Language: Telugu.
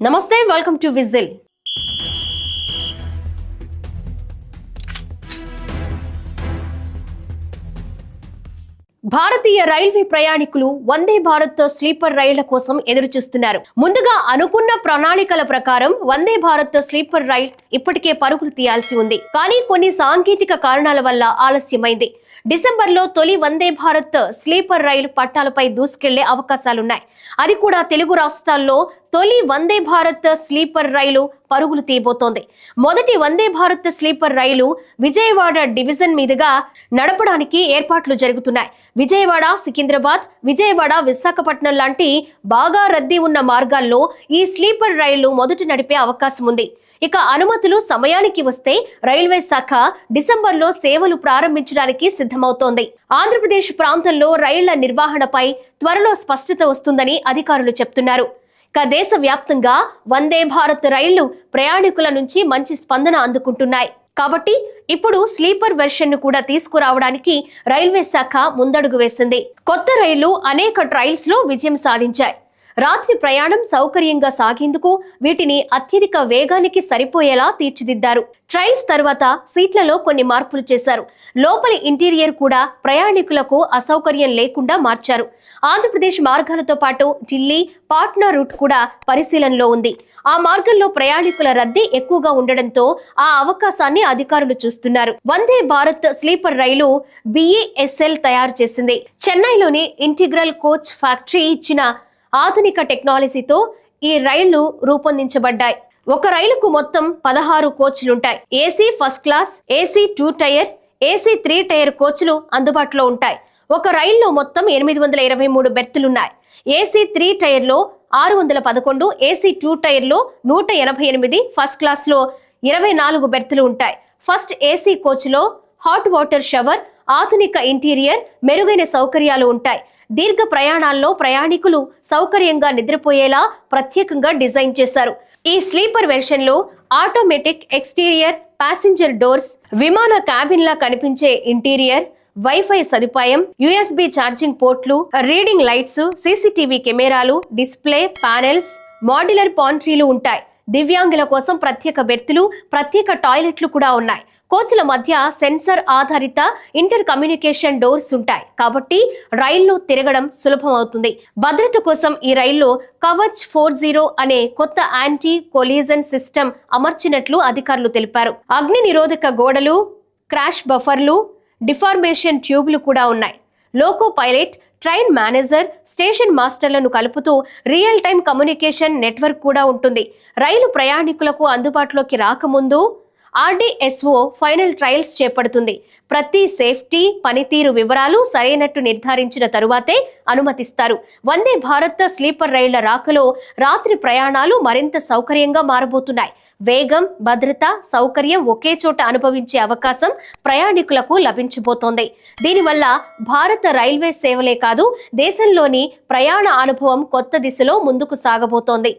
నమస్తే, welcome to whistle. Bharatiya railway ప్రయాణికులు వందే భారత్ స్లీపర్ రైళ్ల కోసం ఎదురు చూస్తున్నారు. ముందుగా అనుకున్న ప్రణాళికల ప్రకారం వందే భారత్ స్లీపర్ రైల్ ఇప్పటికే పరుగులు తీయాల్సి ఉంది. కానీ కొన్ని సాంకేతిక కారణాల వల్ల ఆలస్యమైంది. డిసెంబర్లో తొలి వందే భారత్ స్లీపర్ రైలు పట్టాలపై దూసుకెళ్లే అవకాశాలున్నాయి. అది కూడా తెలుగు రాష్ట్రాల్లో తొలి వందే భారత్ స్లీపర్ రైలు పరుగులు తీయబోతోంది. మొదటి వందే భారత్ స్లీపర్ రైలు విజయవాడ డివిజన్ మీదుగా నడపడానికి ఏర్పాట్లు జరుగుతున్నాయి. విజయవాడ, సికింద్రాబాద్, విజయవాడ, విశాఖపట్నం లాంటి బాగా రద్దీ ఉన్న మార్గాల్లో ఈ స్లీపర్ రైళ్లు మొదట నడిపే అవకాశం ఉంది. ఇక అనుమతులు సమయానికి వస్తే రైల్వే శాఖ డిసెంబర్లో సేవలు ప్రారంభించడానికి సిద్ధమవుతోంది. ఆంధ్రప్రదేశ్ ప్రాంతంలో రైళ్ల నిర్వహణపై త్వరలో స్పష్టత వస్తుందని అధికారులు చెప్తున్నారు. ఇక దేశవ్యాప్తంగా వందే భారత్ రైళ్లు ప్రయాణికుల నుంచి మంచి స్పందన అందుకుంటున్నాయి. కాబట్టి ఇప్పుడు స్లీపర్ వెర్షన్ ను కూడా తీసుకురావడానికి రైల్వే శాఖ ముందడుగు వేసింది. కొత్త రైళ్లు అనేక ట్రయల్స్ లో విజయం సాధించాయి. రాత్రి ప్రయాణం సౌకర్యంగా సాగేందుకు వీటిని అత్యధిక వేగానికి సరిపోయేలా తీర్చిదిద్దారు. ట్రయల్స్ తర్వాత సీట్లలో కొన్ని మార్పులు చేశారు. లోపలి ఇంటీరియర్ కూడా ప్రయాణికులకు అసౌకర్యం లేకుండా మార్చారు. ఆంధ్రప్రదేశ్ మార్గాలతో పాటు ఢిల్లీ, పాట్నా రూట్ కూడా పరిశీలనలో ఉంది. ఆ మార్గంలో ప్రయాణికుల రద్దీ ఎక్కువగా ఉండడంతో ఆ అవకాశాన్ని అధికారులు చూస్తున్నారు. వందే భారత్ స్లీపర్ రైలు BESL తయారు చేసింది. చెన్నైలోని ఇంటిగ్రల్ కోచ్ ఫ్యాక్టరీ ఇచ్చిన ఆధునిక టెక్నాలజీతో ఈ రైళ్లు రూపొందించబడ్డాయి. ఒక రైలుకు మొత్తం 16 కోచ్లుంటాయి. AC ఫస్ట్ క్లాస్, AC 2 టైర్, AC 3 టైర్ కోచ్లు అందుబాటులో ఉంటాయి. ఒక రైల్లో మొత్తం 823 బెర్తులున్నాయి. AC 3 టైర్లో 611, AC 2 టైర్లో 188, ఫస్ట్ క్లాస్ లో 24 బెర్తులు ఉంటాయి. ఫస్ట్ AC కోచ్లో హాట్ వాటర్ షవర్, ఆధునిక ఇంటీరియర్, మెరుగైన సౌకర్యాలు ఉంటాయి. దీర్ఘ ప్రయాణాల్లో ప్రయాణికులు సౌకర్యంగా నిద్రపోయేలా ప్రత్యేకంగా డిజైన్ చేశారు. ఈ స్లీపర్ వెర్షన్ లో ఆటోమేటిక్ ఎక్స్టీరియర్, ప్యాసింజర్ డోర్స్, విమాన క్యాబిన్ లా కనిపించే ఇంటీరియర్, వైఫై సదుపాయం, USB ఛార్జింగ్ పోర్ట్లు, రీడింగ్ లైట్స్, CCTV కెమెరాలు, డిస్ప్లే ప్యానెల్స్, మాడ్యులర్ పాంట్రీలు ఉంటాయి. దివ్యాంగుల కోసం ప్రత్యేక బెర్తులు, ప్రత్యేక టాయిలెట్లు కూడా ఉన్నాయి. కోచ్ల మధ్య సెన్సర్ ఆధారిత ఇంటర్ కమ్యూనికేషన్ డోర్స్ ఉంటాయి. కాబట్టి రైల్లో తిరగడం సులభం అవుతుంది. భద్రత కోసం ఈ రైల్లో కవచ్ 40 అనే కొత్త యాంటీ కొలీజన్ సిస్టమ్ అమర్చినట్లు అధికారులు తెలిపారు. అగ్ని నిరోధక గోడలు, క్రాష్ బఫర్లు, డిఫార్మేషన్ ట్యూబ్లు కూడా ఉన్నాయి. Loco pilot, train manager, station మాస్టర్లను కలుపుతూ రియల్ టైం కమ్యూనికేషన్ నెట్వర్క్ కూడా ఉంటుంది. రైలు ప్రయాణికులకు అందుబాటులోకి రాకముందు RDSO ఫైనల్ ట్రయల్స్ చేపడుతుంది. ప్రతి సేఫ్టీ, పనితీరు వివరాలు సరైనట్టు నిర్ధారించిన తరువాతే అనుమతిస్తారు. వందే భారత్ స్లీపర్ రైళ్ల రాకలో రాత్రి ప్రయాణాలు మరింత సౌకర్యంగా మారబోతున్నాయి. వేగం, భద్రత, సౌకర్యం ఒకే చోట అనుభవించే అవకాశం ప్రయాణికులకు లభించబోతోంది. దీనివల్ల భారత రైల్వే సేవలే కాదు, దేశంలోని ప్రయాణ అనుభవం కొత్త దిశలో ముందుకు సాగబోతోంది.